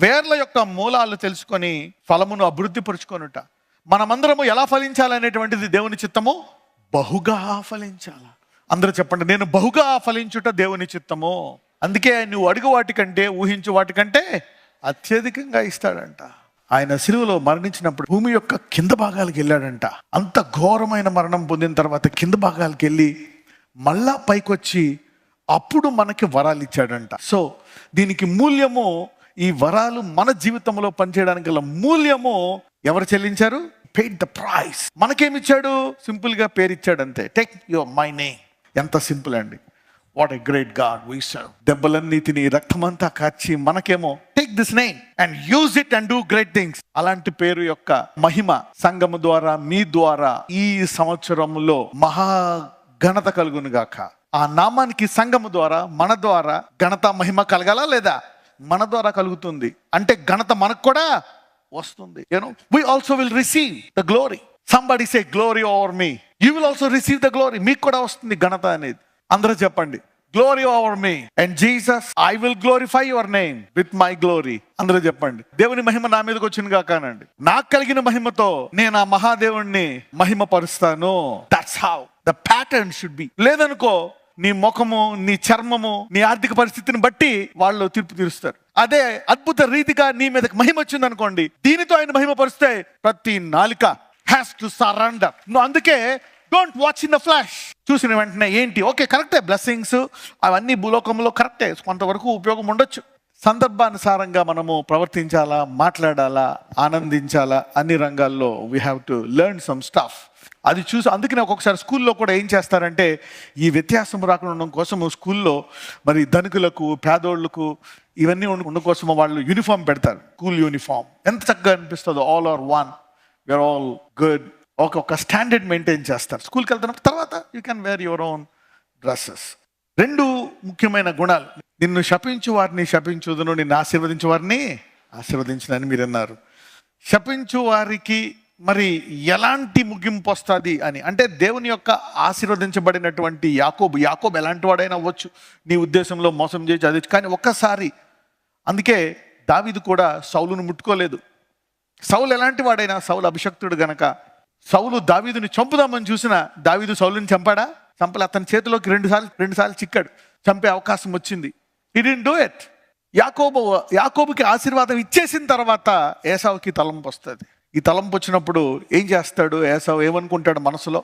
వేర్ల యొక్క మూలాలు తెలుసుకొని ఫలమును అభివృద్ధి పరుచుకొనుట. మనమందరము ఎలా ఫలించాలనేటువంటిది దేవుని చిత్తము. బహుగా ఫలించాల. అందరూ చెప్పండి, నేను బహుగా ఫలించుట దేవుని చిత్తము. అందుకే నువ్వు అడుగు వాటికంటే, ఊహించు వాటికంటే అత్యధికంగా ఇస్తాడంట. ఆయన సిలువలో మరణించినప్పుడు భూమి యొక్క కింద భాగాలకు వెళ్ళాడంట. అంత ఘోరమైన మరణం పొందిన తర్వాత కింద భాగాలకు వెళ్ళి మళ్ళా పైకొచ్చి అప్పుడు మనకి వరాలు ఇచ్చాడంట. సో దీనికి మూల్యము, ఈ వరాలు మన జీవితంలో పనిచేయడానికి గల మూల్యము ఎవరు చెల్లించారు? Paid the price. మనకేమిచ్చాడు? సింపుల్ గా పేరు ఇచ్చాడు అంతే. Take your my name. ఎంత సింపుల్ అండి. What a great God we serve. దెబ్బలన్నీ తిని రక్తమంతా కాచి మనకేమో take this name and use it and do great things. అలాంటి పేరు యొక్క మహిమ సంఘము ద్వారా, మీ ద్వారా ఈ సంవత్సరంలో మహా ఘనత కలుగును గాక. ఆ నామానికి సంఘము ద్వారా, మన ద్వారా ఘనత మహిమ కలగాలా లేదా? మన ద్వారా కలుగుతుంది అంటే ఘనత మనకు కూడా వస్తుంది. we also will receive the glory. somebody say glory over me. you will also receive the glory. మీకు కూడా వస్తుంది ఘనత అనేది. అందరూ చెప్పండి, glory over me and Jesus I will glorify your name with my glory. అందరూ చెప్పండి, దేవుని మహిమ నా మీదకి వచ్చింది కాకానండి. నాకు కలిగిన మహిమతో నేను ఆ మహాదేవుణ్ణి మహిమ పరుస్తాను. that's how the pattern should be. లేదనుకో నీ ముఖము, నీ చర్మము, నీ ఆర్థిక పరిస్థితిని బట్టి వాళ్ళు తీర్పు తీరుస్తారు. అదే అద్భుత రీతిగా నీ మీదకి మహిమ వచ్చింది అనుకోండి, దీనితో ఆయన మహిమ పరిస్తే ప్రతి నాలిక హ్యాస్ టు సరెండర్. అందుకే don't watch in the flash. చూసిన వెంటనే ఏంటి, ఓకే కరెక్టే, బ్లెస్సింగ్స్ అవన్నీ భూలోకంలో కరెక్టే, కొంతవరకు ఉపయోగం ఉండొచ్చు. సందర్భానుసారంగా మనము ప్రవర్తించాలా, మాట్లాడాలా, ఆనందించాలా. అన్ని రంగాల్లో we have to learn some stuff. అది చూసి అందుకనే ఒక్కొక్కసారి స్కూల్లో కూడా ఏం చేస్తారంటే, ఈ వ్యత్యాసం రాకుండా ఉండడం కోసము స్కూల్లో మరి ధనికులకు, పేదోళ్లకు ఇవన్నీ ఉండడం కోసము వాళ్ళు యూనిఫామ్ పెడతారు. స్కూల్ యూనిఫామ్ ఎంత చక్కగా అనిపిస్తుందో. All are one, we are all good. ఒక స్టాండర్డ్ మెయింటైన్ చేస్తారు. స్కూల్కి వెళ్తున్నప్పుడు తర్వాత you can wear your own dresses. రెండు ముఖ్యమైన గుణాలు. నిన్ను శపించు వారిని శపించుదును, నిన్ను ఆశీర్వదించు వారిని ఆశీర్వదించునని మీరు అన్నారు. శపించు వారికి మరి ఎలాంటి ముగింపు వస్తుంది అని అంటే, దేవుని యొక్క ఆశీర్వదించబడినటువంటి యాకోబు ఎలాంటి వాడైనా అవ్వచ్చు, నీ ఉద్దేశంలో మోసం చేసి అది. కానీ ఒక్కసారి, అందుకే దావీదు కూడా సౌలును ముట్టుకోలేదు. సౌలు ఎలాంటి వాడైనా, సౌలు అభిషక్తుడు గనక సౌలు దావీదుని చంపుదామని చూసినా దావీదు సౌలుని చంపాడా? చంపలే. అతని చేతిలోకి రెండు సార్లు చిక్కాడు. చంపే అవకాశం వచ్చింది. He didn't do it. యాకోబుకి ఆశీర్వాదం ఇచ్చేసిన తర్వాత ఏసావుకి తలంపు వస్తుంది. ఈ తలంపు వచ్చినప్పుడు ఏం చేస్తాడు ఏసావు? ఏమనుకుంటాడు మనసులో?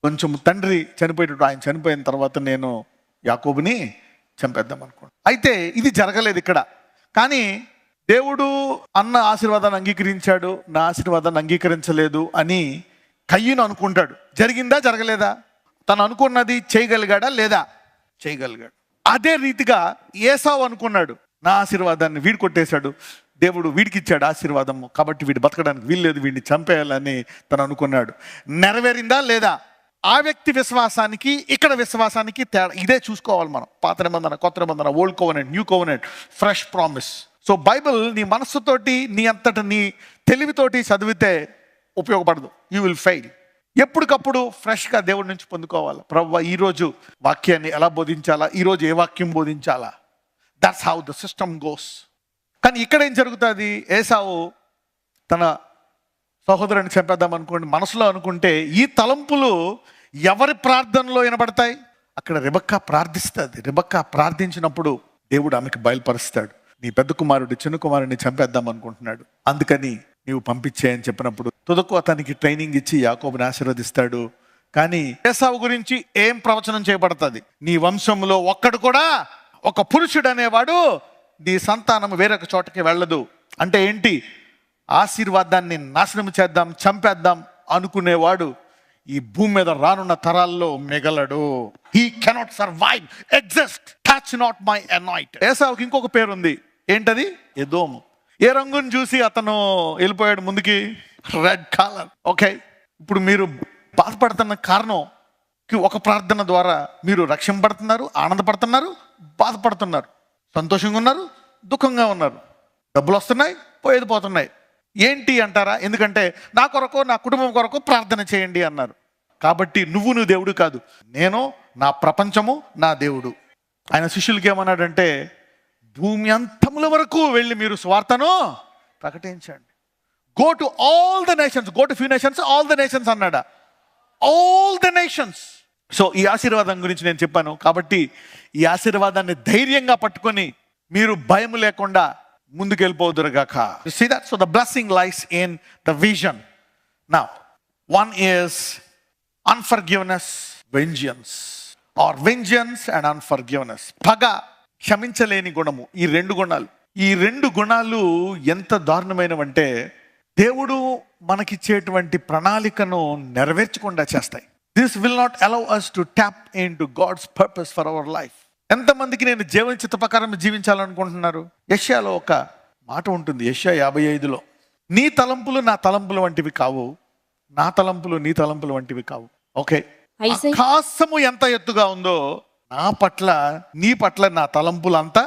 కొంచెం తండ్రి చనిపోయేటప్పుడు, ఆయన చనిపోయిన తర్వాత నేను యాకోబుని చంపేద్దాం అనుకోండి. అయితే ఇది జరగలేదు ఇక్కడ. కానీ దేవుడు అన్న ఆశీర్వాదాన్ని అంగీకరించాడు, నా ఆశీర్వాదాన్ని అంగీకరించలేదు అని కయ్యను అనుకుంటాడు. జరిగిందా? జరగలేదా? తను అనుకున్నది చేయగలిగాడా? లేదా? చేయగలిగాడు. అదే రీతిగా ఏసావు అనుకున్నాడు, నా ఆశీర్వాదాన్ని వీడు కొట్టేశాడు, దేవుడు వీడికి ఇచ్చాడు ఆశీర్వాదము, కాబట్టి వీడు బతకడానికి వీల్లేదు, వీడిని చంపేయాలని తను అనుకున్నాడు. నెరవేరిందా? లేదా? ఆ వ్యక్తి విశ్వాసానికి ఇక్కడ విశ్వాసానికి తేడా ఇదే చూసుకోవాలి మనం. పాత నిబంధన, కొత్త నిబంధన, old covenant, new covenant, fresh promise. So Bible నీ మనస్సుతోటి, నీ అంతట నీ తెలివితోటి చదివితే ఉపయోగపడదు. You will fail. ఎప్పటికప్పుడు ఫ్రెష్గా దేవుడి నుంచి పొందుకోవాలి. ప్రభువా ఈరోజు వాక్యాన్ని ఎలా బోధించాలా, ఈరోజు ఏ వాక్యం బోధించాలా. That's how the system goes. కానీ ఇక్కడ ఏం జరుగుతుంది? ఏసావు తన సహోదరుని చంపేద్దాం అనుకోండి మనసులో అనుకుంటే, ఈ తలంపులు ఎవరి ప్రార్థనలో వినబడతాయి? అక్కడ రెబెక్కా ప్రార్థిస్తుంది. రెబెక్కా ప్రార్థించినప్పుడు దేవుడు ఆమెకు బయలుపరుస్తాడు, నీ పెద్ద కుమారుడు చిన్న కుమారుడిని చంపేద్దాం అనుకుంటున్నాడు, అందుకని నీవు పంపించేయని చెప్పినప్పుడు తుదకు అతనికి ట్రైనింగ్ ఇచ్చి యాకోబుని ఆశీర్వదిస్తాడు. కానీ ఏసావు గురించి ఏం ప్రవచనం చేయబడుతుంది? నీ వంశంలో ఒక్కడు కూడా, ఒక పురుషుడు అనేవాడు నీ సంతానం వేరొక చోటకి వెళ్ళదు. అంటే ఏంటి? ఆశీర్వాదాన్ని నాశనం చేద్దాం, చంపేద్దాం అనుకునేవాడు ఈ భూమి మీద రానున్న తరాల్లో మిగలడు. He cannot survive, exist, touch not my anointed. ఏసావుకి ఇంకొక పేరు ఉంది. ఏంటది? ఎదోము. ఏ రంగుని చూసి అతను వెళ్ళిపోయాడు ముందుకి? Red colour. ఓకే, ఇప్పుడు మీరు బాధపడుతున్న కారణం, ఒక ప్రార్థన ద్వారా మీరు రక్షింపబడుతున్నారు, ఆనందపడుతున్నారు, బాధపడుతున్నారు, సంతోషంగా ఉన్నారు, దుఃఖంగా ఉన్నారు, డబ్బులు వస్తున్నాయి, పోయేది పోతున్నాయి. ఏంటి అంటారా? ఎందుకంటే నా కొరకు, నా కుటుంబం కొరకు ప్రార్థన చేయండి అన్నారు. కాబట్టి నువ్వు దేవుడు కాదు, నేను, నా ప్రపంచము, నా దేవుడు. ఆయన శిష్యులకి ఏమన్నాడంటే, భూమి అంతముల వరకు వెళ్ళి మీరు స్వార్థను ప్రకటించండి. Go to all the nations, go to few nations, all the nations అన్నాడా? All the nations. సో ఈ ఆశీర్వాదం గురించి నేను చెప్పాను కాబట్టి ఈ ఆశీర్వాదాన్ని ధైర్యంగా పట్టుకొని మీరు భయం లేకుండా ముందుకు వెళ్ళిపోదురుగాక. See that? So the blessing lies in the vision. Now, one is unforgiveness, vengeance, or vengeance and unforgiveness. పగ, క్షమించలేని గుణము. ఈ రెండు గుణాలు ఎంత దారుణమైనవంటే దేవుడు మనకిచ్చేటువంటి ప్రణాళికను నెరవేర్చకుండా చేస్తాయి. This will not allow us to tap into God's purpose for our life. ఎంతమందికి నేను దేవుని చిత్త ప్రకారం జీవించాలనుకుంటున్నారు? యెషయాలో ఒక మాట ఉంటుంది, యెషయా 55లో, నీ తలంపులు నా తలంపులు వంటివి కావు, నా తలంపులు నీ తలంపులు వంటివి కావు. ఓకే, ఆకాశము ఎంత ఎత్తుగా ఉందో నా పట్ల నీ పట్ల నా తలంపులు అంతా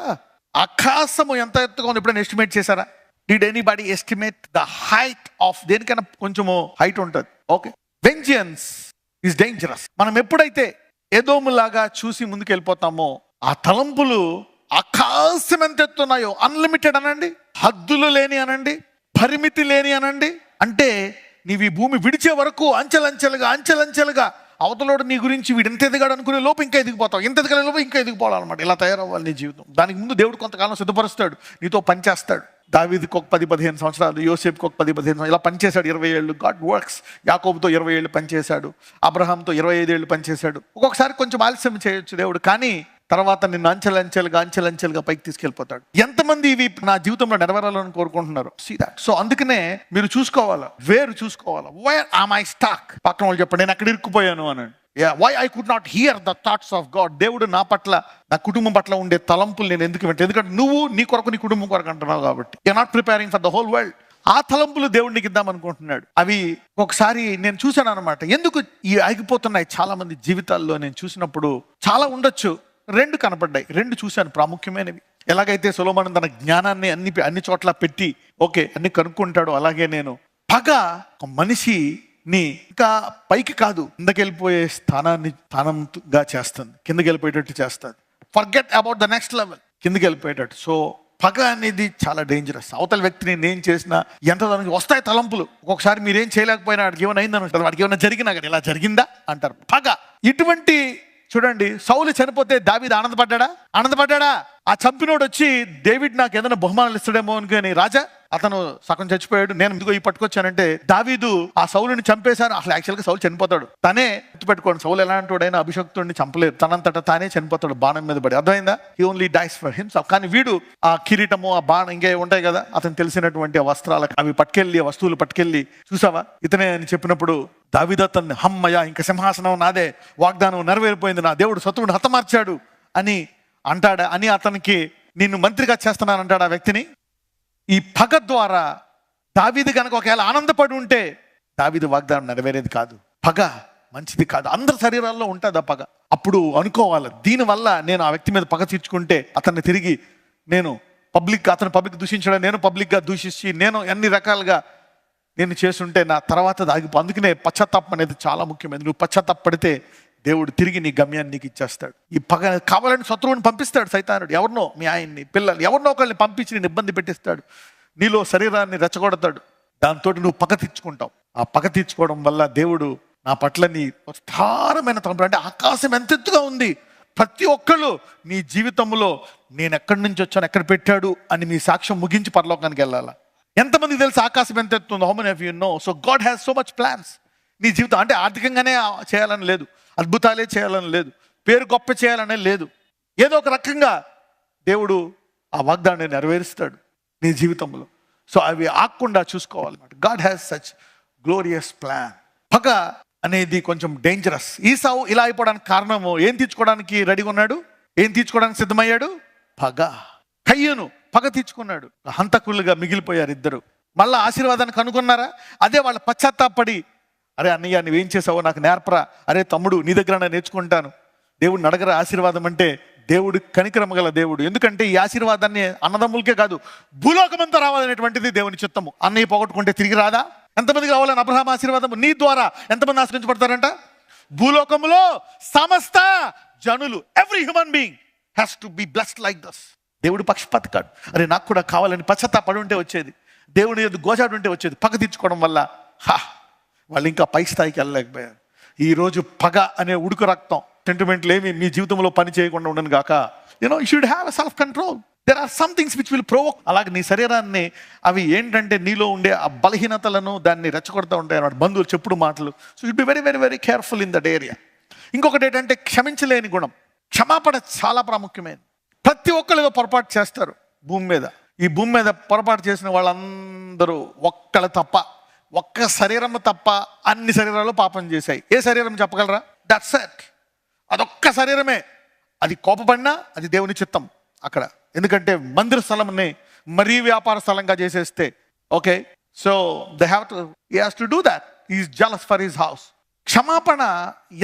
ఆకాశము ఎంత ఎత్తుగా ఉంది. ఎప్పుడైనా ఎస్టిమేట్ చేశారా? Did anybody estimate the height of, దేనికైనా కొంచెము హైట్ ఉంటుంది. Okay, vengeance is dangerous. మనం ఎప్పుడైతే ఏదోములాగా చూసి ముందుకు వెళ్ళిపోతామో ఆ తలంపులు ఆకాశం ఎంత ఎత్తున్నాయో, అన్లిమిటెడ్ అనండి, హద్దులు లేని అనండి, పరిమితి లేని అనండి, అంటే నీవు ఈ భూమి విడిచే వరకు అంచెలంచెలుగా అవతలోడు నీ గురించి వీడు ఎంత ఎదిగాడు అనుకునే లోపు ఇంకా ఎదిగిపోతావు, ఎంత ఎదగలే లోపు ఇంకా ఎదిగిపోవాలన్నమాట. ఇలా తయారవ్వాలి నీ జీవితం. దానికి ముందు దేవుడు కొంతకాలం సిద్ధపరుస్తాడు, నీతో పనిచేస్తాడు. దావీదుకి ఒక 10-15 సంవత్సరాలు, యోసేపుకి ఒక 10-15 సంవత్సరాలు ఇలా పనిచేశాడు. 20 ఏళ్ళు గాడ్ వర్క్స్. యాకోబుతో 20 ఏళ్ళు పనిచేశాడు, అబ్రహాంతో 25 ఏళ్ళు పనిచేశాడు. ఒక్కొక్కసారి కొంచెం ఆలస్యం చేయొచ్చు దేవుడు, కానీ తర్వాత నిన్ను అంచెలంచెలుగా పైకి తీసుకెళ్ళిపోతాడు. ఎంతమంది ఇవి నా జీవితంలో నెరవేరాలని కోరుకుంటున్నారు? See that. సో అందుకనే మీరు చూసుకోవాలా, వేరు చూసుకోవాలా. Where am I stuck? పక్కన వాళ్ళు చెప్పండి, నేను అక్కడ ఇరుక్కుపోయాను అనండి. Why I could not hear the thoughts of God. దేవుడు నా పట్ల, నా కుటుంబం పట్ల ఉండే తలంపులు నేను ఎందుకు వింటాను? ఎందుకంటే నువ్వు నీ కొరకు, నీ కుటుంబం కొరకు అంటున్నావు కాబట్టి. You're not preparing for the whole world. ఆ తలంపులు దేవుడికి ఇద్దాం అనుకుంటున్నాడు. అవి ఒకసారి నేను చూశాను అనమాట. ఎందుకు ఈ ఆగిపోతున్నాయి చాలా మంది జీవితాల్లో? నేను చూసినప్పుడు చాలా ఉండొచ్చు, 2 కనపడ్డాయి, 2 చూశాను ప్రాముఖ్యమైనవి. ఎలాగైతే సొలొమోను తన జ్ఞానాన్ని అన్ని చోట్ల పెట్టి ఓకే అన్ని కనుక్కుంటాడు, అలాగే నేను పగ ఒక మనిషిని ఇంకా పైకి కాదు కిందకి వెళ్ళిపోయే స్థానంగా చేస్తుంది, కిందకి వెళ్ళిపోయేటట్టు చేస్తుంది. Forget about the next level, కిందకి వెళ్ళిపోయేటట్టు. సో పగ అనేది చాలా డేంజరస్. అవతల వ్యక్తిని నేను చేసినా ఎంత దానికి వస్తాయి తలంపులు. ఒక్కొక్కసారి మీరేం చేయలేకపోయినా వాడికి ఏమైనా అయిందని అంటారు, వాడికి ఏమైనా జరిగినా కానీ ఇలా జరిగిందా అంటారు. పగ ఇటువంటి చూడండి, సౌలు చనిపోతే దావీదు ఆనందపడ్డా? ఆ చంపినోడు వచ్చి డేవిడ్ నాకు ఏదైనా బహుమానాలు ఇస్తాడేమో అనుకుని, రాజా అతను సగం చచ్చిపోయాడు, నేను ఇదిగో ఈ పట్టుకొచ్చానంటే దావీదు ఆ సౌలుని చంపేశాను. అసలు యాక్చువల్గా సౌలు చనిపోతాడు, తనే గుర్తుపెట్టుకోండి. సౌలు ఎలాంటి వాడైనా అభిషక్తుడిని చంపలేదు, తనంతటా తానే చనిపోతాడు బాణం మీద పడి. అర్థమైందా? He only dies for himself. కానీ వీడు ఆ కిరీటము, ఆ బాణం, ఇంకా ఉంటాయి కదా అతను తెలిసినటువంటి ఆ వస్త్రాలకు, అవి పట్టుకెళ్ళి, ఆ వస్తువులు పట్టుకెళ్ళి, చూసావా ఇతనే అని చెప్పినప్పుడు దావీదు అతన్ని, హమ్మయ్య ఇంకా సింహాసనం నాదే, వాగ్దానం నెరవేరిపోయింది, నా దేవుడు శత్రువుని హతమార్చాడు అని అంటాడా? అని అతనికి నిన్ను మంత్రిగా చేస్తున్నానంటాడు ఆ వ్యక్తిని. ఈ పగ ద్వారా దావీదు కనుక ఒకవేళ ఆనందపడి ఉంటే దావీదు వాగ్దానం నెరవేరేది కాదు. పగ మంచిది కాదు. అందరి శరీరాల్లో ఉంటుంది ఆ పగ. అప్పుడు అనుకోవాలి, దీనివల్ల నేను ఆ వ్యక్తి మీద పగ తీర్చుకుంటే అతన్ని తిరిగి నేను అతను పబ్లిక్ దూషించడం, నేను పబ్లిక్గా దూషించి, నేను అన్ని రకాలుగా నేను చేస్తుంటే నా తర్వాత అందుకనే పశ్చాత్తాపం అనేది చాలా ముఖ్యమైనది. నువ్వు పశ్చాత్తాపడితే దేవుడు తిరిగి నీ గమ్యాన్ని నీకు ఇచ్చేస్తాడు. ఈ పగ కావాలని శత్రువుని పంపిస్తాడు సైతానుడు. ఎవరినో, మీ ఆయన్ని, పిల్లల్ని, ఎవరినో ఒకళ్ళని పంపించి నేను ఇబ్బంది పెట్టిస్తాడు, నీలో శరీరాన్ని రెచ్చగొడతాడు. దాంతో నువ్వు పగ తీర్చుకుంటావు. ఆ పగ తీర్చుకోవడం వల్ల దేవుడు నా పట్ల నీ స్థారమైన తలంపులు, అంటే ఆకాశం ఎంత ఎత్తుగా ఉంది, ప్రతి ఒక్కళ్ళు నీ జీవితంలో నేను ఎక్కడి నుంచి వచ్చాను, ఎక్కడ పెట్టాడు అని మీ సాక్ష్యం ముగించి పరలోకానికి వెళ్ళాలా. ఎంతమందికి తెలుసు ఆకాశం ఎంత ఎత్తుందో? How many of you know? So God has so much plans. నీ జీవితం అంటే ఆర్థికంగానే చేయాలని లేదు, అద్భుతాలే చేయాలని లేదు, పేరు గొప్ప చేయాలనే లేదు. ఏదో ఒక రకంగా దేవుడు ఆ వాగ్దానాన్ని నెరవేరుస్తాడు నీ జీవితంలో. సో అవి ఆగకుండా చూసుకోవాలన్నమాట. God has such glorious plan. పగ అనేది కొంచెం డేంజరస్. ఈసావు ఇలా అయిపోవడానికి కారణము, ఏం తీర్చుకోవడానికి రెడీగా ఉన్నాడు, ఏం తీర్చుకోవడానికి సిద్ధమయ్యాడు? పగ. కయ్యూను పగ తీర్చుకున్నాడు, హంతకులుగా మిగిలిపోయారు ఇద్దరు. మళ్ళీ ఆశీర్వాదాన్ని కనుగొన్నారా? అదే వాళ్ళ పశ్చాత్తాపడి, అరే అన్నయ్య నువ్వేం చేసావో నాకు నేర్పరా, అరే తమ్ముడు నీ దగ్గర నేను నేర్చుకుంటాను. దేవుడిని అడగరా ఆశీర్వాదం అంటే? దేవుడు కనికరమ గల దేవుడు. ఎందుకంటే ఈ ఆశీర్వాదాన్ని అన్నదమ్ములకే కాదు భూలోకమంతా రావాలనేటువంటిది దేవుని చిత్తము. అన్నయ్య పోగొట్టుకుంటే తిరిగి రాదా? ఎంతమందికి రావాలని అబ్రహాం ఆశీర్వాదం? నీ ద్వారా ఎంతమంది ఆశ్రయించబడతారంట? భూలోకములో సమస్త జనులు, every human being has to be blessed like this. దేవుడు పక్షపాతి కాడు. అరే నాకు కూడా కావాలని పశ్చాత్తాపడి ఉంటే వచ్చేది, దేవుని ఎదురు గోచాడు ఉంటే వచ్చేది. పగ తీర్చుకోవడం వల్ల వాళ్ళు ఇంకా పై స్థాయికి వెళ్ళలేకపోయారు. ఈరోజు పగ అనే ఉడుకు రక్తం సెంటిమెంట్లు ఏమి మీ జీవితంలో పని చేయకుండా ఉండను గాక. You should have self control. There are some things which will provoke. అలాగే నీ శరీరాన్ని అవి ఏంటంటే నీలో ఉండే ఆ బలహీనతలను దాన్ని రెచ్చగొడతా ఉంటాయి అన్నమాట, బంధువులు చెప్పుడు మాటలు. So you be very very very careful in that area. ఇంకొకటి ఏంటంటే క్షమించలేని గుణం. క్షమాపణ చాలా ప్రాముఖ్యమైనది. ప్రతి ఒక్కరు ఏదో పొరపాటు చేస్తారు భూమి మీద. ఈ భూమి మీద పొరపాటు చేసిన వాళ్ళందరూ ఒక్కళ్ళు తప్ప, ఒక్క శరీరం తప్ప అన్ని శరీరాలు పాపం చేశాయి. ఏ శరీరం చెప్పగలరా? That's it. అదొక్క శరీరమే. అది కోపపడినా అది దేవుని చిత్తం అక్కడ. ఎందుకంటే మందిర స్థలంని మరీ వ్యాపార స్థలంగా చేసేస్తే okay. So they have to he has to do that. He is jealous for his house. క్షమాపణ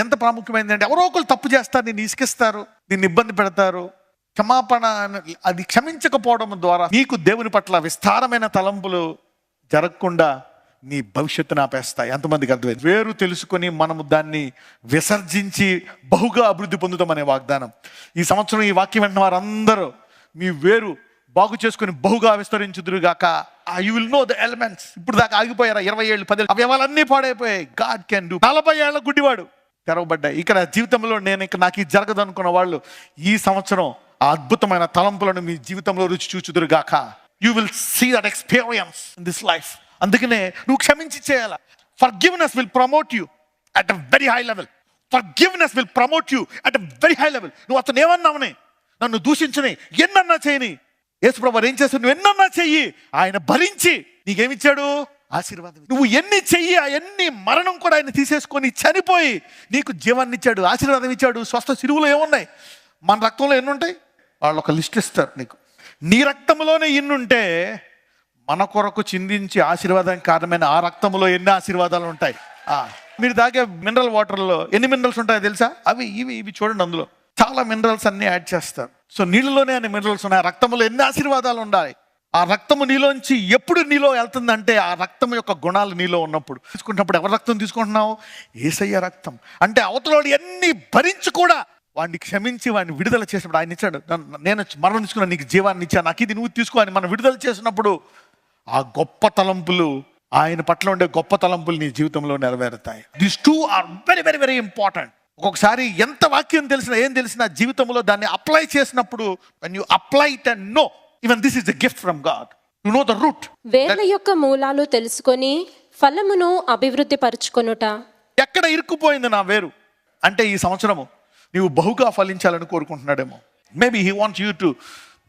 ఎంత ప్రాముఖ్యమైందంటే ఎవరో ఒకరు తప్పు చేస్తారు, నిన్ను ఇసుకిస్తారు, నిన్ను ఇబ్బంది పెడతారు. క్షమాపణ అది క్షమించకపోవడం ద్వారా నీకు దేవుని పట్ల విస్తారమైన తలంపులు జరగకుండా నీ భవిష్యత్తును ఆపేస్తాయి. ఎంతమందికి అర్థమైంది? వేరు తెలుసుకొని మనము దాన్ని విసర్జించి బహుగా అభివృద్ధి పొందుతామనే వాగ్దానం. ఈ సంవత్సరం ఈ వాక్యం విన్న వారందరూ మీ వేరు బాగు చేసుకుని బహుగా విస్తరించుదురుగాక. You will know the elements. ఇప్పుడు దాకా ఆగిపోయారా? 20 ఏళ్ళు 10 అవయవాలన్నీ పాడైపోయాయి. God can do. 40 ఏళ్ల గుడ్డివాడు తెరవబడ్డాయి. ఇక్కడ జీవితంలో నాకు ఇది జరగదు అనుకున్న వాళ్ళు ఈ సంవత్సరం ఆ అద్భుతమైన తలంపులను మీ జీవితంలో రుచి చూచుదురుగాక. You will see that experience in this life. అందుకనే నువ్వు క్షమించి చేయాల. Forgiveness will promote you at a very high level. Forgiveness will promote you at a very high level. నువ్వు అతను ఏమన్నావునే, నన్ను దూషించని, ఎన్నన్నా చేయని, యేసుప్రభువు ఏం చేస్తాడు? నువ్వు ఎన్నన్నా చెయ్యి, ఆయన భరించి నీకేమిచ్చాడు? ఆశీర్వాదం. నువ్వు ఎన్ని చెయ్యి, ఎన్ని మరణం కూడా ఆయన తీసేసుకొని చనిపోయి నీకు జీవాన్ని ఇచ్చాడు, ఆశీర్వాదం ఇచ్చాడు. స్వస్థ సిరువులో ఏమున్నాయి? మన రక్తంలో ఎన్ని ఉంటాయి? వాళ్ళు ఒక లిస్ట్ ఇస్తారు నీకు. నీ రక్తంలోనే ఇన్నుంటే మన కొరకు చిందించి ఆశీర్వాదానికి కారణమైన ఆ రక్తంలో ఎన్ని ఆశీర్వాదాలు ఉంటాయి. మీరు తాగే మినరల్ వాటర్లో ఎన్ని మినరల్స్ ఉంటాయో తెలుసా? అవి ఇవి చూడండి, అందులో చాలా మినరల్స్ అన్ని యాడ్ చేస్తారు. సో నీళ్ళలోనే అన్ని మినరల్స్ ఉన్నాయి. రక్తంలో ఎన్ని ఆశీర్వాదాలు ఉన్నాయి. ఆ రక్తము నీలోంచి ఎప్పుడు నీలో వెళ్తుందంటే ఆ రక్తం యొక్క గుణాలు నీలో ఉన్నప్పుడు. తీసుకుంటున్నప్పుడు ఎవరి రక్తం తీసుకుంటున్నావు? యేసయ్య రక్తం. అంటే అవతలోడు ఎన్ని భరించి కూడా వాడిని క్షమించి వాడిని విడుదల చేసినప్పుడు ఆయన ఇచ్చాడు. నేను మరణం తీసుకున్నా, నీకు జీవాన్ని ఇచ్చాను, నాకు ఇది నువ్వు తీసుకో అని మనం విడుదల చేసినప్పుడు ఆ గొప్ప తలంపులు, ఆయన పట్ల ఉండే గొప్ప తలంపులు నీ జీవితంలో నెరవేరుతాయి. These two are very very very important. ఒక్కొక్కసారి ఎంత వాక్యం తెలిసినా ఏం తెలిసినా జీవితంలో దాన్ని అప్లై చేసినప్పుడు when you apply it and know even this is a gift from God, you know the root. వేర్ల యొక్క మూలాలు తెలుసుకొని ఫలమును అభివృద్ధి పరచుకొనుట. ఎక్కడ ఇరుక్కుపోయింది నా వేరు అంటే ఈ సంవత్సరము నీవు బహుగా ఫలించాలని కోరుకుంటున్నాడేమో. Maybe he wants you to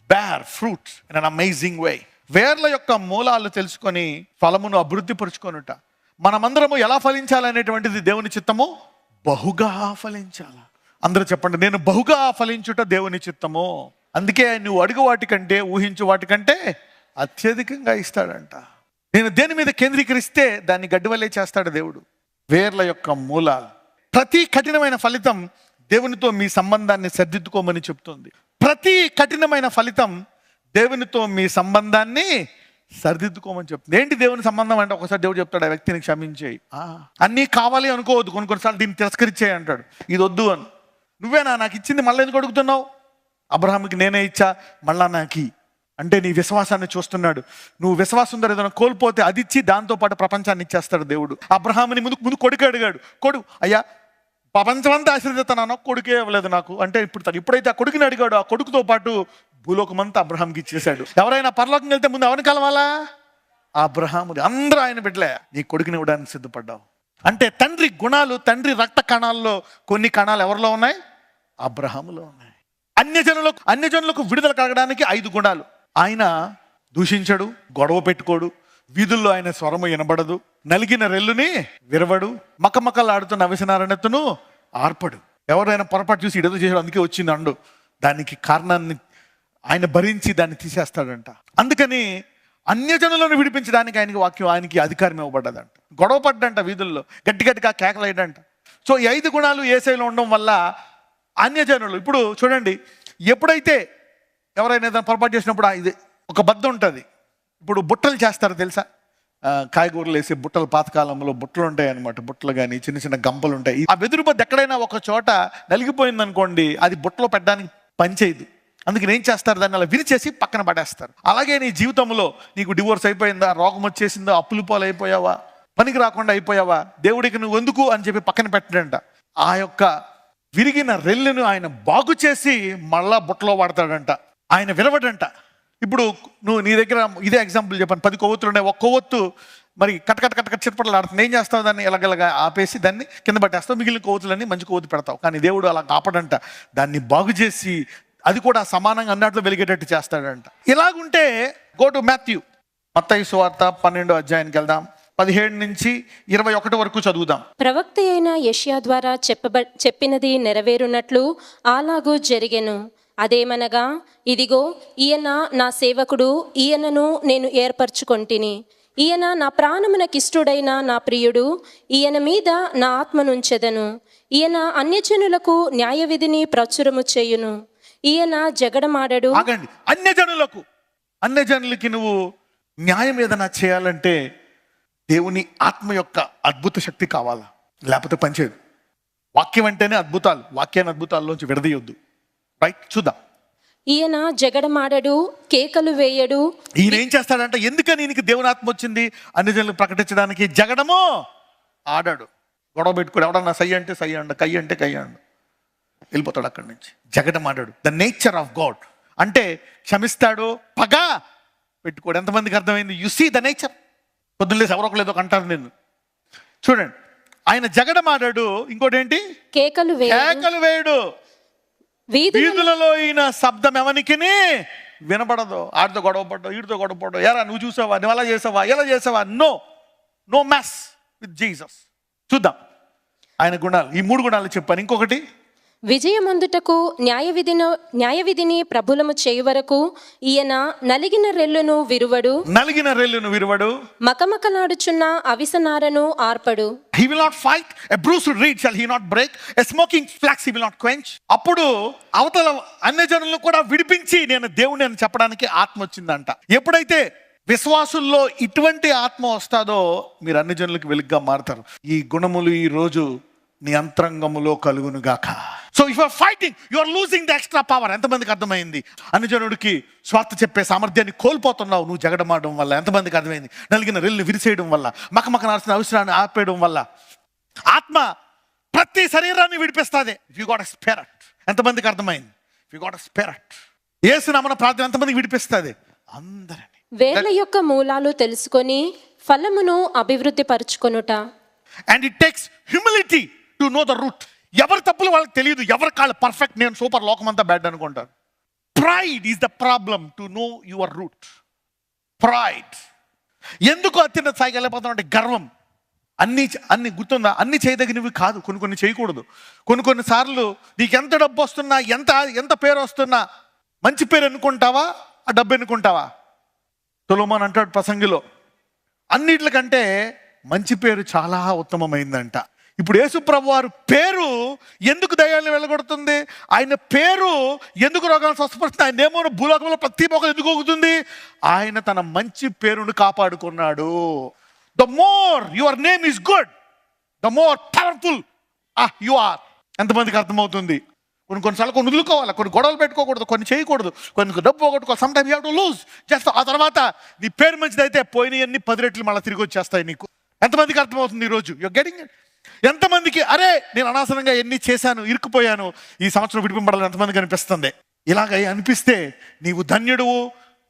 bear fruits in an amazing way. వేర్ల యొక్క మూలాలు తెలుసుకొని ఫలమును అభివృద్ధి పరుచుకొనుట. మనమందరము ఎలా ఫలించాలనేటువంటిది దేవుని చిత్తము. బహుగా ఫలించాల. అందరూ చెప్పండి, నేను బహుగా ఫలించుట దేవుని చిత్తము. అందుకే నువ్వు అడుగు వాటికంటే, ఊహించు వాటికంటే అత్యధికంగా ఇస్తాడంట. నేను దేని మీద కేంద్రీకరిస్తే దాన్ని గడ్డివల్లే చేస్తాడు దేవుడు. వేర్ల యొక్క మూలాలు. ప్రతి కఠినమైన ఫలితం దేవునితో మీ సంబంధాన్ని సరిదిద్దుకోమని చెప్తుంది. ప్రతి కఠినమైన ఫలితం దేవునితో మీ సంబంధాన్ని సరిదిద్దుకోమని చెప్తుంది. ఏంటి దేవుని సంబంధం అంటే? ఒకసారి దేవుడు చెప్తాడు, ఆ వ్యక్తిని క్షమించేయి. అన్నీ కావాలి అనుకోవద్దు, కొన్నిసార్లు దీన్ని తిరస్కరించేయి అంటాడు. ఇది వద్దు అని. నువ్వేనా నాకు ఇచ్చింది, మళ్ళీ ఎందుకు అడుగుతున్నావు? అబ్రహాముకి నేనే ఇచ్చా, మళ్ళా నాకు అంటే నీ విశ్వాసాన్ని చూస్తున్నాడు. నువ్వు విశ్వాసం ద్వారా ఏదైనా కోల్పోతే అది ఇచ్చి దాంతోపాటు ప్రపంచాన్ని ఇచ్చేస్తాడు దేవుడు. అబ్రహాముని ముందు కొడుకు అడిగాడు. అయ్యా ప్రపంచమంతా ఆశీర్వదిస్తాను, కొడుకే ఇవ్వలేదు నాకు అంటే ఇప్పుడైతే ఆ కొడుకుని అడిగాడు, ఆ కొడుకుతో పాటు భూలోకమంతా అబ్రహాంకి ఇచ్చేశాడు. ఎవరైనా పరలోకం వెళ్తే ముందు ఎవరిని కలవాలా? అబ్రహాముని. అందరూ ఆయన బిడ్డలే. నీ కొడుకుని ఇవ్వడానికి సిద్ధపడ్డావు అంటే తండ్రి గుణాలు, తండ్రి రక్త కణాల్లో కొన్ని కణాలు ఎవరిలో ఉన్నాయి? అబ్రహాములో ఉన్నాయి. అన్యజనులకు విడుదల కలగడానికి 5 గుణాలు. ఆయన దూషించడు, గొడవ పెట్టుకోడు, వీధుల్లో ఆయన స్వరము వినబడదు, నలిగిన రెల్లుని విరవడు, మకమకలాడుతున్న అవిసనారణతను ఆర్పడు. ఎవరైనా పొరపాటు చూసి ఇడదు చేసాడు అందుకే వచ్చింది అండు, దానికి కారణాన్ని ఆయన భరించి దాన్ని తీసేస్తాడంట. అందుకని అన్యజనులను విడిపించడానికి ఆయనకి అధికారం ఇవ్వబడ్డదంట. గొడవ పడ్డంట, వీధుల్లో గట్టిగా కేకలేడంట. సో ఈ 5 గుణాలు యేసయ్యలో ఉండడం వల్ల అన్యజనులు. ఇప్పుడు చూడండి, ఎప్పుడైతే ఎవరైనా ఏదైనా పొరపాటు చేసినప్పుడు ఇది ఒక బద్ద ఉంటుంది. ఇప్పుడు బుట్టలు చేస్తారు తెలుసా? కాయగూరలు వేసి బుట్టలు, పాతకాలంలో బుట్టలు ఉంటాయి అనమాట. బుట్టలు కానీ చిన్న చిన్న గంపలు ఉంటాయి. ఆ వెదురు బద్ద ఎక్కడైనా ఒక చోట నలిగిపోయింది అనుకోండి, అది బుట్టలో పెట్టడానికి పనిచేయదు. అందుకని ఏం చేస్తారు, దాన్ని అలా విరిచేసి పక్కన పడేస్తారు. అలాగే నీ జీవితంలో నీకు డివోర్స్ అయిపోయిందా, రోగం వచ్చేసిందా, అప్పులు పాలు అయిపోయావా, పనికి రాకుండా అయిపోయావా, దేవుడికి నువ్వు ఎందుకు అని చెప్పి పక్కన పెట్టడంట. ఆ యొక్క విరిగిన రెల్లును ఆయన బాగు చేసి మళ్ళా బుట్టలో వాడతాడంట. ఆయన విరవడంట. ఇప్పుడు నువ్వు నీ దగ్గర ఇదే ఎగ్జాంపుల్ చెప్పాను, 10 కొవ్వొత్తులు ఉన్నాయి. ఒక కొవ్వొత్తు మరి కట్ చిట్పట్లు ఆడుతుంది. ఏం చేస్తావు, దాన్ని ఎలాగలగా ఆపేసి దాన్ని కింద పట్టేస్తావు, మిగిలిన కొవ్వొత్తులన్నీ మంచి కొవ్వొత్తు పెడతావు. కానీ దేవుడు అలా ఆపడంట, దాన్ని బాగు చేసి అది కూడా సమానంగా అన్నట్లు వెలిగేటట్టు చేస్తాడంట. ఇలాగుంటే గో టు మాథ్యూ, మత్తయి సువార్త 12వ అధ్యాయానికి వెళ్దాం. 17 నుంచి 21 వరకు చదువుదాం. ప్రవక్త అయిన యెషయా ద్వారా చెప్పినది నెరవేరునట్లు అలాగూ జరిగెను. అదేమనగా, ఇదిగో ఈయన నా సేవకుడు, ఈయనను నేను ఏర్పరచుకొంటిని. ఈయన నా ప్రాణమునకిష్టుడైన నా ప్రియుడు, ఈయన మీద నా ఆత్మనుంచెదను. ఈయన అన్యజనులకు న్యాయ విధిని ప్రచురము చేయును. ఈయన జగడమాడడు. ఆగండి, అన్యజనులకి నువ్వు న్యాయం ఏదైనా చేయాలంటే దేవుని ఆత్మ యొక్క అద్భుత శక్తి కావాలా, లేకపోతే పనిచేయదు. వాక్యం అంటేనే అద్భుతాలు, వాక్యాన్ని అద్భుతాల్లోంచి విడదీయొద్దు. రైట్, చూద్దాం. ఈయన జగడమాడడు, కేకలు వేయడు. ఈయన ఏం చేస్తాడంటే, ఎందుకని ఈయనకి దేవుని ఆత్మ వచ్చింది అన్యజనులకు ప్రకటించడానికి? జగడము ఆడాడు, గొడవ పెట్టుకోడు. ఎవడన్నా సై అంటే సై అండు, కై అంటే కై అండు, వెళ్ళిపోతాడు అక్కడి నుంచి. జగడమాడాడు. ద నేచర్ ఆఫ్ గాడ్ అంటే క్షమిస్తాడు, పగ పెట్టుకోడు. ఎంతమందికి అర్థమైంది? You see the nature. పొద్దున్నేసి ఎవరొకరు ఏదో అంటారు నేను. చూడండి, ఆయన జగడమాడాడు. ఇంకోటి ఏంటి? కేకలు వేయడు. వీధులలో ఈయన శబ్దం ఎవరికి వినపడదు. ఆడితో గొడవ పడ్డావు, వీడితో గొడవ పడ్డావు, ఎరా నువ్వు చూసావా, నువ్వు అలా చేసావా, ఎలా చేసావా, నో మ్యాస్ విత్ జీసస్. చూద్దాం ఆయన గుణాలు. ఈ 3 గుణాలు చెప్పాను. ఇంకొకటి, విజయమందుటకు న్యాయ విధిని ప్రభులము చేయు వరకు ఈయన నలిగిన రెల్లును విరువడు. మకమకలాడుచున్న అవిసనారను ఆర్పడు. He will not fight, a bruised reed shall he not break, a smoking flax he will not quench. అప్పుడు అవతల అన్యజనులను కూడా విడిపించి నేను దేవుని అని చెప్పడానికి ఆత్మ వచ్చిందంట. ఎప్పుడైతే విశ్వాసుల్లో ఇటువంటి ఆత్మ వస్తాదో మీరు అన్యజనులకు వెలుగుగా మారుతారు. ఈ గుణములు ఈ రోజు నీ అంతరంగములో కలుగును గాక. So if you are fighting, you are losing the extra power. ఎంతమందికి అర్థమైంది? అన్యజనుడికి స్వార్థ చెప్పే సామర్థ్యాన్ని కోల్పోతున్నావు నువ్వు జగడమాడడం వల్ల. ఎంతమందికి అర్థమైంది? నలిగిన రెల్లు విరిసేయడం వల్ల, మకమకనాల్సిన అవసరాన్ని ఆపేయడం వల్ల. ఆత్మ ప్రతి శరీరాన్ని విడిపిస్తుంది. If you got a spirit. ఎంతమందికి అర్థమైంది? If you got a spirit, Yesu నామమున ప్రార్థన ఎంతమందికి విడిపిస్తుంది? అందరిని. వేళ్ళ యొక్క మూలాలు తెలుసుకొని ఫలమును అభివృద్ధి పరుచుకొనుట. And it takes humility to know the root. ఎవరి తప్పులు వాళ్ళకి తెలియదు, ఎవరి కాళ్ళు పర్ఫెక్ట్, నేను సూపర్, లోకమంతా బ్యాడ్ అనుకుంటారు. Pride is the problem to know your root. Pride. ఎందుకు అత్యున్నత స్థాయికి వెళ్ళిపోతాం అంటే గర్వం. అన్ని గుర్తుందా? అన్ని చేయదగినవి కాదు, కొన్ని చేయకూడదు. కొన్ని సార్లు నీకు ఎంత డబ్బు వస్తున్నా, ఎంత పేరు వస్తున్నా, మంచి పేరు ఎన్నుకుంటావా, ఆ డబ్బు ఎన్నుకుంటావా? సొలొమోను అంటాడు ప్రసంగిలో, అన్నిట్లకంటే మంచి పేరు చాలా ఉత్తమమైందంట. ఇప్పుడు యేసు ప్రభు వారి పేరు ఎందుకు దయ్యాలను వెళ్ళగొడుతుంది? ఆయన పేరు ఎందుకు రోగాలను స్వస్థపరుస్తుంది? ఆయన ఏమో భూలోకంలో ప్రతి మొక్క ఎందుకు అవుతుంది? ఆయన తన మంచి పేరును కాపాడుకున్నాడు. The more your name is good, the more powerful you are. ఎంతమందికి అర్థమవుతుంది? కొన్నిసార్లు కొన్ని వదులుకోవాలి, కొన్ని గొడవలు పెట్టుకోకూడదు, కొన్ని చేయకూడదు, కొన్ని డబ్బు పోగొట్టుకోవాలి. Some time you have to lose. Just ఆ తర్వాత నీ పేరు మంచిదైతే పోయినవన్నీ 10 రెట్లు మళ్ళీ తిరిగి వచ్చేస్తాయి నీకు. ఎంతమందికి అర్థమవుతుంది ఈరోజు? You're getting it. ఎంతమందికి అరే నేను అనవసరంగా ఎన్ని చేశాను, ఇరుక్కుపోయాను, ఈ సంవత్సరం విడిపింపడాలని ఎంతమందికి అనిపిస్తుంది? ఇలాగ అనిపిస్తే నీవు ధన్యుడువు.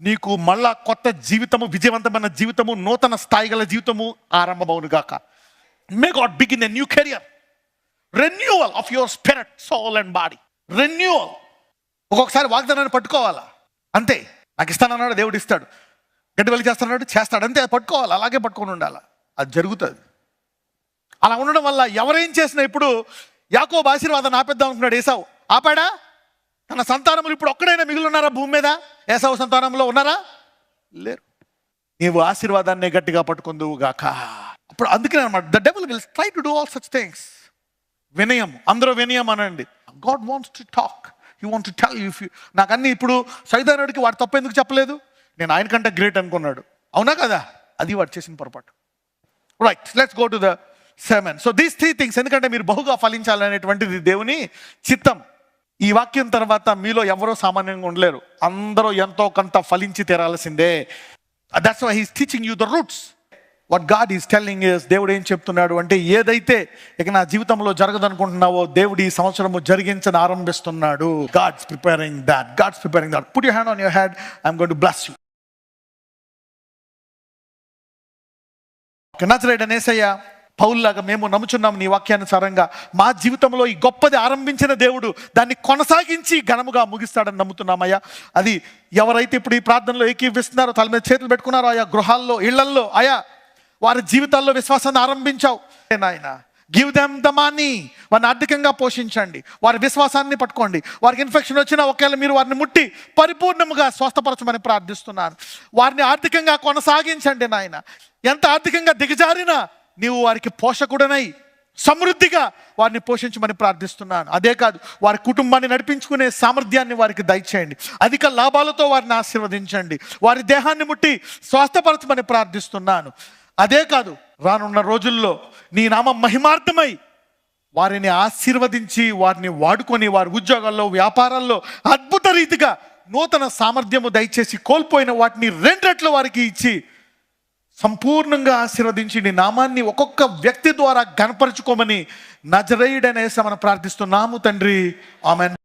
నీకు మళ్ళా కొత్త జీవితము, విజయవంతమైన జీవితము, నూతన స్థాయి గల జీవితము ఆరంభమవును గాక. May God begin a new career, renewal of your spirit, soul and body. Renewal. ఒక్కొక్కసారి వాగ్దానాన్ని పట్టుకోవాలా, అంతే. నాకు ఇస్తానన్నాడు, దేవుడు ఇస్తాడు. గడ్డి వెళ్ళి చేస్తాడు, అంతే. అది పట్టుకోవాలి, అలాగే పట్టుకొని ఉండాలి, అది జరుగుతుంది. అలా ఉండడం వల్ల ఎవరేం చేసినా, ఇప్పుడు యాకోబు ఆశీర్వాదాన్ని ఆపేద్దాం అనుకున్నాడు ఏసావు, ఆపాడా? తన సంతానములు ఇప్పుడు ఒక్కడైనా మిగిలి ఉన్నారా భూమి మీద? ఏసావు సంతానంలో ఉన్నారా? లేరు. నీవు ఆశీర్వాదాన్ని గట్టిగా పట్టుకుందువు గాక. అప్పుడు అందుకనే అన్నమాట, the devil will try to do all such things. వినయం, అందరూ వినయం అనండి. God wants to talk, he wants to tell you. నాకు అన్ని ఇప్పుడు సైతానుడికి వాడు తప్పు ఎందుకు చెప్పలేదు? నేను ఆయన కంటే గ్రేట్ అనుకున్నాడు. అవునా కదా? అది వాడు చేసిన పొరపాటు. Right, let's go to the seven. So these 3 things. ఎందుకంటే మీరు బహుగా ఫలించాలనేటువంటిది దేవుని చిత్తం. ఈ వాక్యం తర్వాత మీలో ఎవరో సామాన్యంగా ఉండలేరు, అందరూ ఎంతో కొంత ఫలించి తీరాల్సిందే. That's why he's teaching you the roots. What God is telling us, దేవుడు ఏం చెప్తున్నాడు అంటే, ఏదైతే ఇక నా జీవితంలో జరగదనుకుంటున్నావో దేవుడు ఈ సంవత్సరము జరిగించని ఆరంభిస్తున్నాడు. God's preparing that, God's preparing that. Put your hand on your head, I'm going to bless you. నజరేయుడైన యేసయ్య, పౌలులాగా మేము నమ్ముచున్నాం నీ వాక్యానుసారంగా మా జీవితంలో ఈ గొప్పది ఆరంభించిన దేవుడు దాన్ని కొనసాగించి ఘనముగా ముగిస్తాడని నమ్ముతున్నామయ్యా. అది ఎవరైతే ఇప్పుడు ఈ ప్రార్థనలో ఏకీవిస్తున్నారో, తల మీద చేతులు పెట్టుకున్నారో, ఆయా గృహాల్లో, ఇళ్లల్లో, ఆయా వారి జీవితాల్లో విశ్వాసాన్ని ఆరంభించావు నాయన. గివ్ దెమ్ ద మనీ, వారిని ఆర్థికంగా పోషించండి, వారి విశ్వాసాన్ని పట్టుకోండి. వారికి ఇన్ఫెక్షన్ వచ్చినా ఒకవేళ మీరు వారిని ముట్టి పరిపూర్ణముగా స్వస్థపరచమని ప్రార్థిస్తున్నాను. వారిని ఆర్థికంగా కొనసాగించండి నాయన. ఎంత ఆర్థికంగా దిగజారినా నీవు వారికి పోషకుడనై సమృద్ధిగా వారిని పోషించమని ప్రార్థిస్తున్నాను. అదే కాదు, వారి కుటుంబాన్ని నడిపించుకునే సామర్థ్యాన్ని వారికి దయచేయండి. అధిక లాభాలతో వారిని ఆశీర్వదించండి. వారి దేహాన్ని ముట్టి స్వస్థపరచమని ప్రార్థిస్తున్నాను. అదే కాదు, రానున్న రోజుల్లో నీ నామం మహిమార్థమై వారిని ఆశీర్వదించి వారిని వాడుకొని వారి ఉద్యోగాల్లో, వ్యాపారాల్లో అద్భుత రీతిగా నూతన సామర్థ్యము దయచేసి కోల్పోయిన వాటిని 2 రెట్లు వారికి ఇచ్చి సంపూర్ణంగా ఆశీర్వదించి నీ నామాన్ని ఒక్కొక్క వ్యక్తి ద్వారా గణపరచుకోమని నజరేయుడైన యేసు మనం ప్రార్థిస్తున్నాము తండ్రి. ఆమేన్.